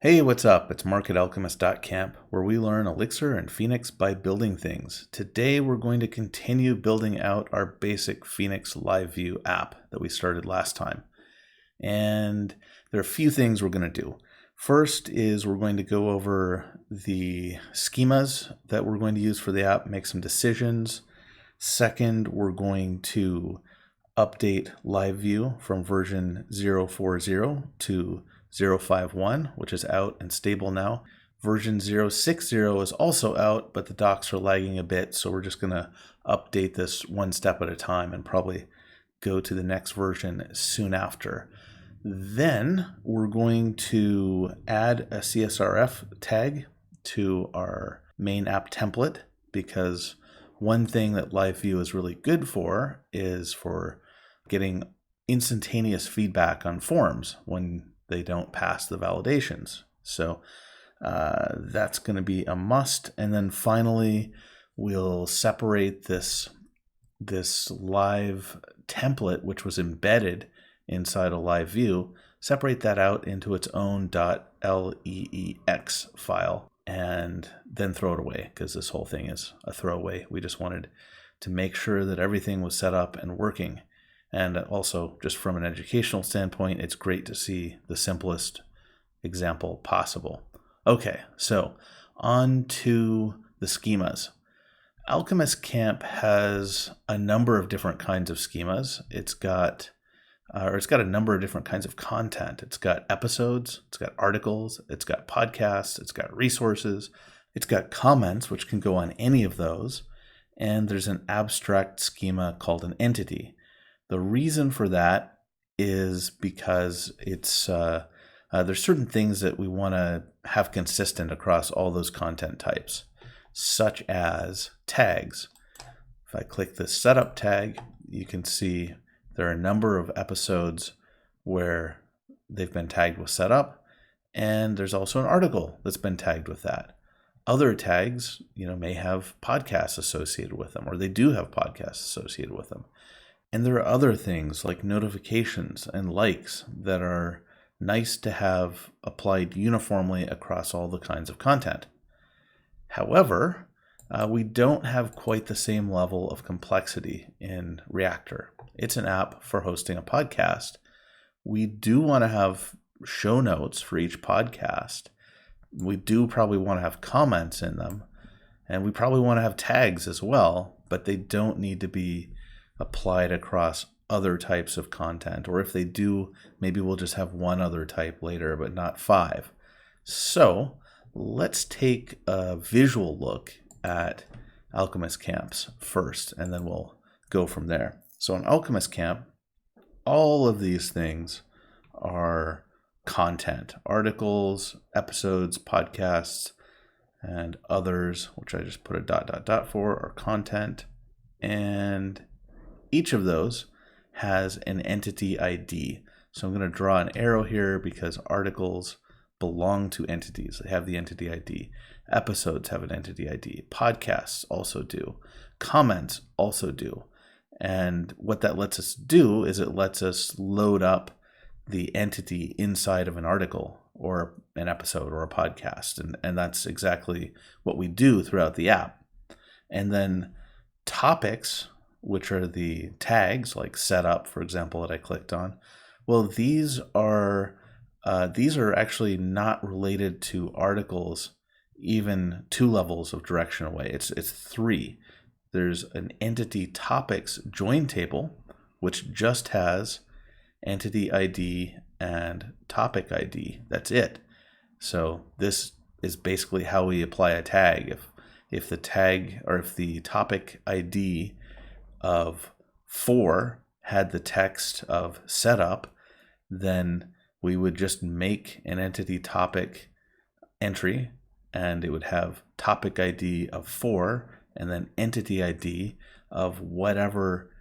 Hey, what's up? It's Mark at Alchemist.camp, where we learn Elixir and Phoenix by building things. Today, we're going to continue building out our basic Phoenix LiveView app that we started last time. And there are a few things we're going to do. First is we're going to go over the schemas that we're going to use for the app, make some decisions. Second, we're going to update LiveView from version 0.40 to 0.51, which is out and stable now. Version 0.60 is also out, but the docs are lagging a bit, so we're just going to update this one step at a time and probably go to the next version soon after. Then we're going to add a CSRF tag to our main app template, because one thing that LiveView is really good for is for getting instantaneous feedback on forms when they don't pass the validations. So that's going to be a must. And then finally, we'll separate this live template, which was embedded inside a LiveView, separate that out into its own .leex file, and then throw it away, because this whole thing is a throwaway. We just wanted to make sure that everything was set up and working. And also, just from an educational standpoint, it's great to see the simplest example possible. Okay, so on to the schemas. Alchemist Camp has a number of different kinds of schemas. It's got a number of different kinds of content. It's got episodes, it's got articles, it's got podcasts, it's got resources, it's got comments, which can go on any of those, and there's an abstract schema called an entity. The reason for that is because it's there's certain things that we want to have consistent across all those content types, such as tags. If I click the setup tag, you can see there are a number of episodes where they've been tagged with setup, and there's also an article that's been tagged with that. Other tags, may have podcasts associated with them, or they do have podcasts associated with them. And there are other things like notifications and likes that are nice to have applied uniformly across all the kinds of content. However, we don't have quite the same level of complexity in Reactor. It's an app for hosting a podcast. We do want to have show notes for each podcast. We do probably want to have comments in them. And we probably want to have tags as well, but they don't need to be applied across other types of content. Or if they do, maybe we'll just have one other type later, but not 5. So let's take a visual look at Alchemist Camps first, and then we'll go from there. So in Alchemist Camp, all of these things are content: articles, episodes, podcasts, and others, which I just put a ... for, are content. And each of those has an entity ID. So I'm going to draw an arrow here because articles belong to entities. They have the entity ID. Episodes have an entity ID. Podcasts also do. Comments also do. And what that lets us do is it lets us load up the entity inside of an article or an episode or a podcast. And that's exactly what we do throughout the app. And then topics, which are the tags like setup, for example, that I clicked on. Well, these are actually not related to articles, even 2 levels of direction away. It's 3. There's an entity topics join table, which just has entity ID and topic ID. That's it. So this is basically how we apply a tag. If the tag, or if the topic ID of 4 had the text of setup, then we would just make an entity topic entry, and it would have topic ID of 4 and then entity ID of whatever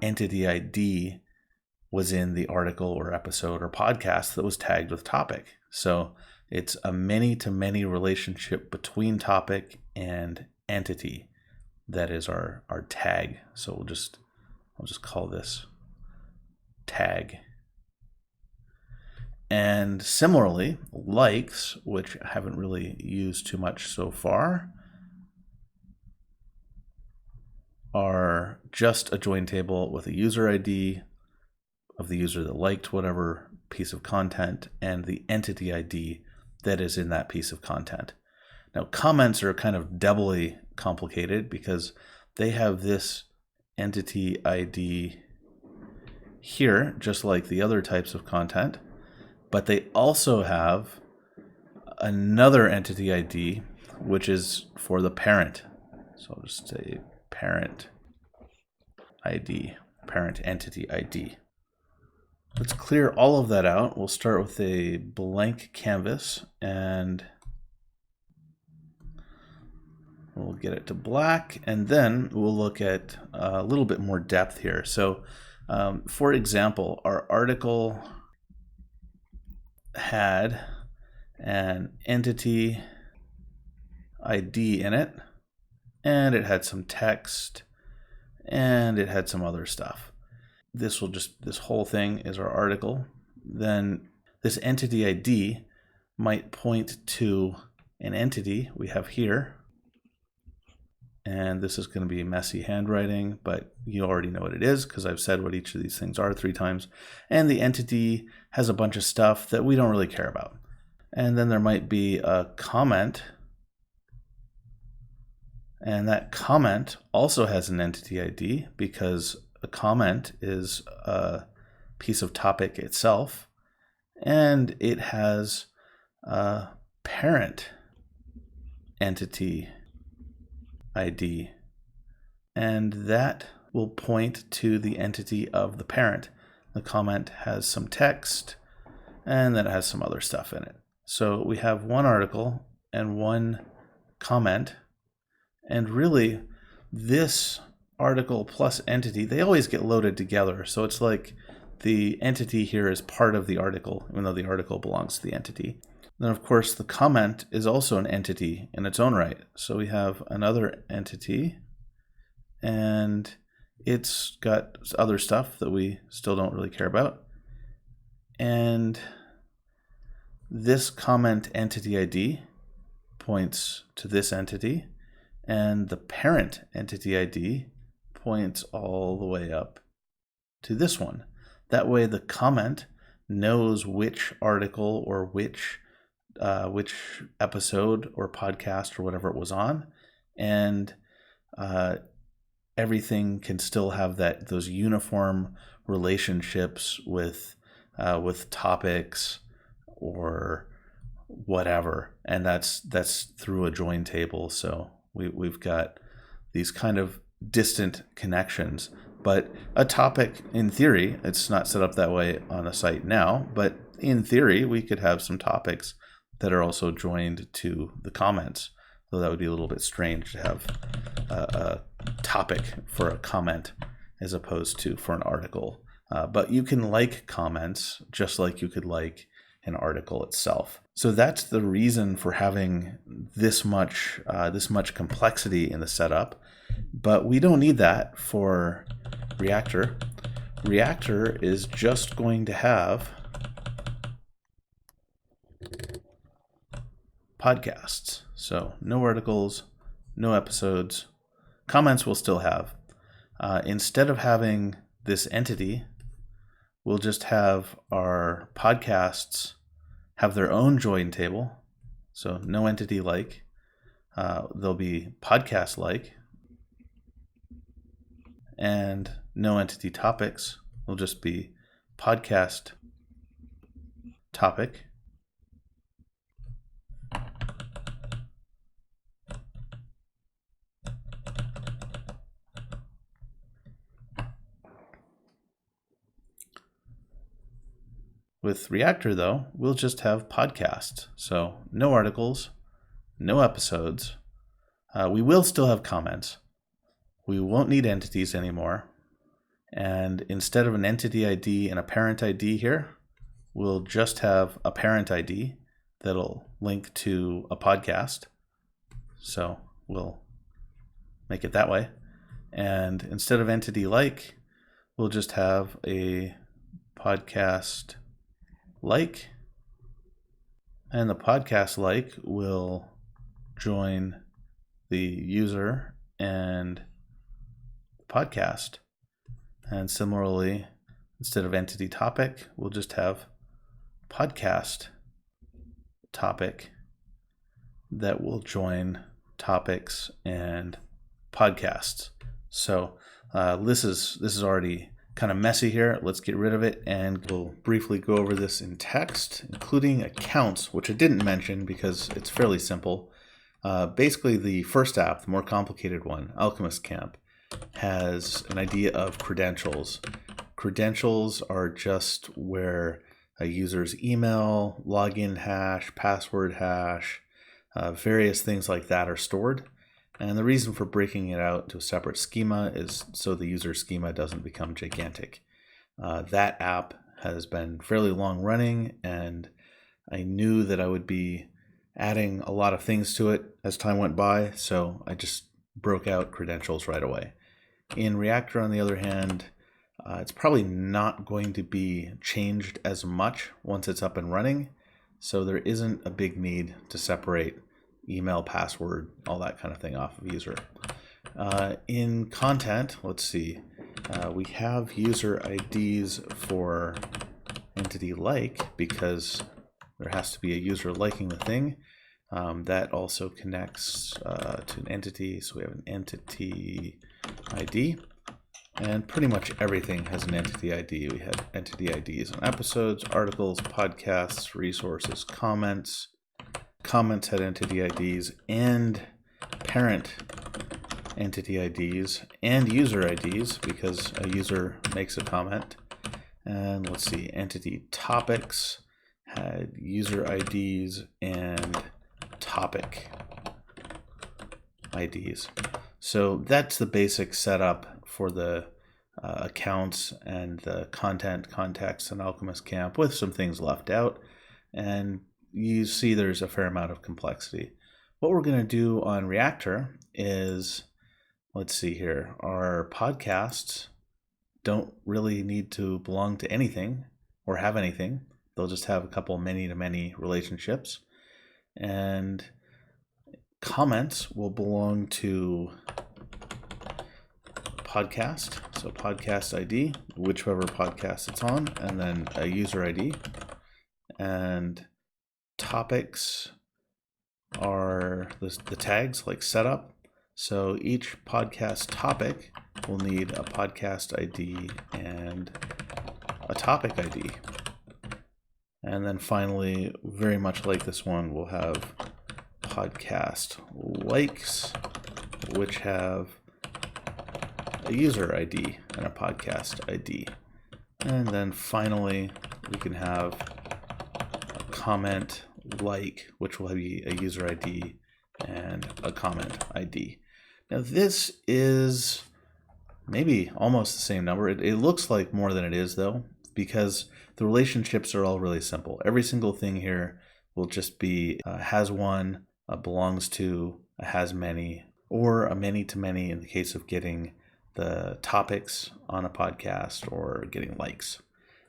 entity ID was in the article or episode or podcast that was tagged with topic. So it's a many-to-many relationship between topic and entity. That is our tag. So I'll just call this tag. And similarly, likes, which I haven't really used too much so far, are just a join table with a user ID of the user that liked whatever piece of content and the entity ID that is in that piece of content. Now, comments are kind of doubly complicated because they have this entity ID here, just like the other types of content, but they also have another entity ID, which is for the parent. So I'll just say parent ID, parent entity ID. Let's clear all of that out. We'll start with a blank canvas and we'll get it to black, and then we'll look at a little bit more depth here. So for example, our article had an entity ID in it, and it had some text, and it had some other stuff. This whole thing is our article. Then this entity ID might point to an entity we have here. And this is going to be messy handwriting, but you already know what it is because I've said what each of these things are 3 times. And the entity has a bunch of stuff that we don't really care about. And then there might be a comment. And that comment also has an entity ID because a comment is a piece of topic itself. And it has a parent entity ID, and that will point to the entity of the parent. The comment has some text, and then it has some other stuff in it. So we have one article and one comment, and really this article plus entity, they always get loaded together. So it's like the entity here is part of the article, even though the article belongs to the entity. Then, of course, the comment is also an entity in its own right. So we have another entity, and it's got other stuff that we still don't really care about. And this comment entity ID points to this entity, and the parent entity ID points all the way up to this one. That way, the comment knows which article or which episode or podcast or whatever it was on, and everything can still have those uniform relationships with topics or whatever, and that's through a join table. So we've got these kind of distant connections, but a topic, in theory, it's not set up that way on a site now, but in theory we could have some topics that are also joined to the comments. So that would be a little bit strange to have a topic for a comment as opposed to for an article. But you can like comments just like you could like an article itself. So that's the reason for having this much complexity in the setup. But we don't need that for Reactor. Reactor is just going to have podcasts. So no articles, no episodes. Comments we'll still have. Instead of having this entity, we'll just have our podcasts have their own join table. So no entity like. There'll be podcast like. And no entity topics will just be podcast topic. With Reactor, though, we'll just have podcasts. So no articles, no episodes. We will still have comments. We won't need entities anymore. And instead of an entity ID and a parent ID here, we'll just have a parent ID that'll link to a podcast. So we'll make it that way. And instead of entity like, we'll just have a podcast like, And the podcast like will join the user and podcast. And similarly, instead of entity topic, we'll just have podcast topic that will join topics and podcasts. So this is already kind of messy here. Let's get rid of it, and we'll briefly go over this in text, including accounts, which I didn't mention because it's fairly simple. Basically, the first app, the more complicated one, Alchemist Camp, has an idea of credentials. Credentials are just where a user's email, login hash, password hash, various things like that are stored. And the reason for breaking it out to a separate schema is so the user schema doesn't become gigantic. That app has been fairly long running, and I knew that I would be adding a lot of things to it as time went by, so I just broke out credentials right away. In Reactor, on the other hand, it's probably not going to be changed as much once it's up and running, so there isn't a big need to separate email, password, all that kind of thing off of user. In content, let's see, we have user IDs for entity like because there has to be a user liking the thing. That also connects to an entity, so we have an entity ID. And pretty much everything has an entity ID. We have entity IDs on episodes, articles, podcasts, resources, comments. Comments had entity IDs and parent entity IDs and user IDs because a user makes a comment. And let's see, entity topics had user IDs and topic IDs. So that's the basic setup for the accounts and the content context in Alchemist Camp, with some things left out. And you see there's a fair amount of complexity. What we're going to do on Reactor is, let's see here, our podcasts don't really need to belong to anything or have anything. They'll just have a couple many-to-many relationships. And comments will belong to podcast, so podcast ID, whichever podcast it's on, and then a user ID. And topics are the tags, like setup. So each podcast topic will need a podcast ID and a topic ID. And then finally, very much like this one, we'll have podcast likes, which have a user ID and a podcast ID. And then finally, we can have a comment like, which will be a user ID and a comment ID. Now this is maybe almost the same number. It looks like more than it is though, because the relationships are all really simple. Every single thing here will just be has one, belongs to, a has many, or a many to many in the case of getting the topics on a podcast or getting likes.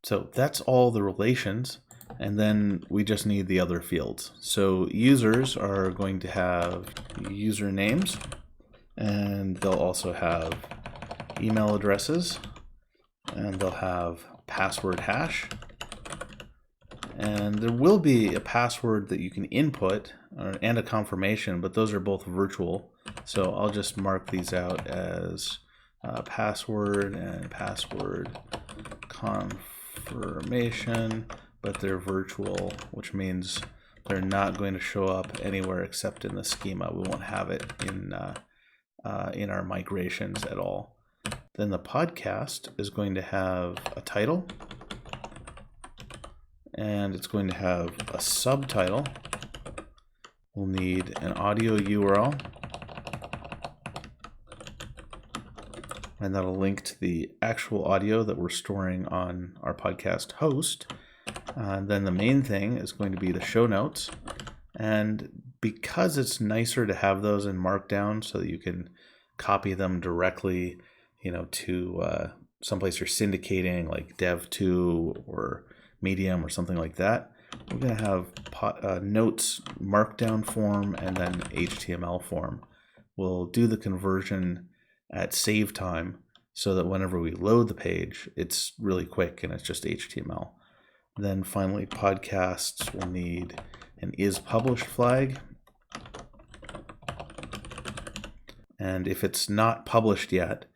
So that's all the relations. And then we just need the other fields. So users are going to have usernames, and they'll also have email addresses, and they'll have password hash. And there will be a password that you can input and a confirmation, but those are both virtual. So I'll just mark these out as password and password confirmation, but they're virtual, which means they're not going to show up anywhere except in the schema. We won't have it in our migrations at all. Then the podcast is going to have a title, and it's going to have a subtitle. We'll need an audio URL, and that'll link to the actual audio that we're storing on our podcast host. Then the main thing is going to be the show notes, and because it's nicer to have those in Markdown so that you can copy them directly, to someplace you're syndicating like Dev2 or Medium or something like that, we're going to have notes markdown form and then HTML form. We'll do the conversion at save time so that whenever we load the page, it's really quick and it's just HTML. Then finally, podcasts will need an isPublished flag. And if it's not published yet,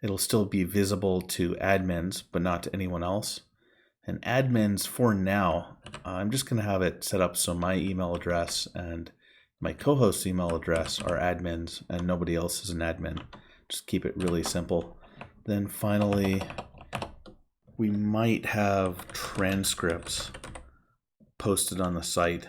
it'll still be visible to admins, but not to anyone else. And admins, for now, I'm just going to have it set up so my email address and my co-host's email address are admins and nobody else is an admin. Just keep it really simple. Then finally, we might have transcripts posted on the site,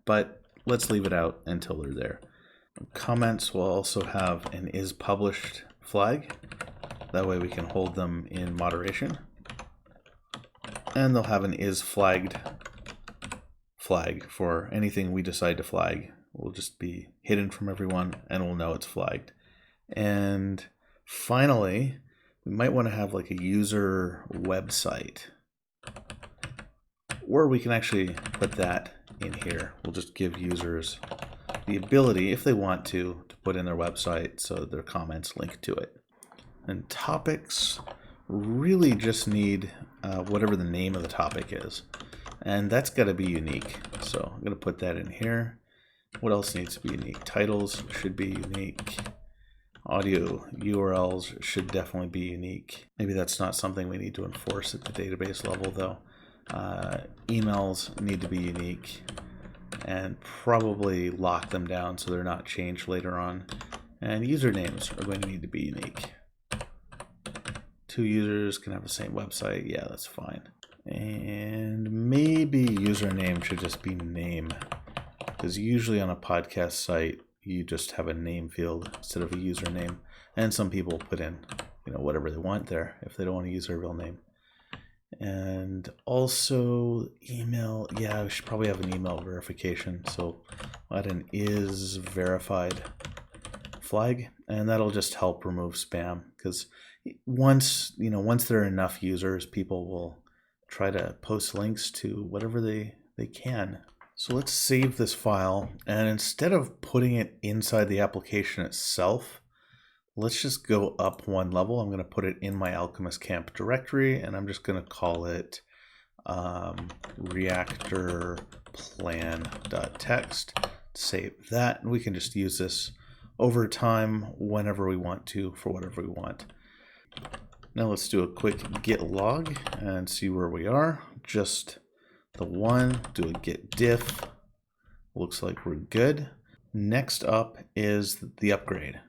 but let's leave it out until they're there. Comments will also have an isPublished flag. That way we can hold them in moderation. And they'll have an isFlagged flag for anything we decide to flag. Will just be hidden from everyone and we'll know it's flagged. And finally, we might want to have like a user website, or we can actually put that in here. We'll just give users the ability, if they want to put in their website so that their comments link to it. And topics really just need whatever the name of the topic is. And that's got to be unique. So I'm going to put that in here. What else needs to be unique? Titles should be unique. Audio URLs should definitely be unique. Maybe that's not something we need to enforce at the database level though. Emails need to be unique and probably lock them down so they're not changed later on. And usernames are going to need to be unique. 2 users can have the same website. Yeah, that's fine. And maybe username should just be name, because usually on a podcast site you just have a name field instead of a username, and some people put in whatever they want there if they don't want to use their real name. And also email, yeah, we should probably have an email verification, so add an isVerified flag, and that'll just help remove spam, because once there are enough users, people will try to post links to whatever they can. So let's save this file, and instead of putting it inside the application itself, let's just go up one level. I'm going to put it in my Alchemist camp directory, and I'm just going to call it reactor plan.txt. Save that, and we can just use this over time whenever we want to for whatever we want. Now let's do a quick git log and see where we are. Just the one, do a git diff. Looks like we're good. Next up is the upgrade.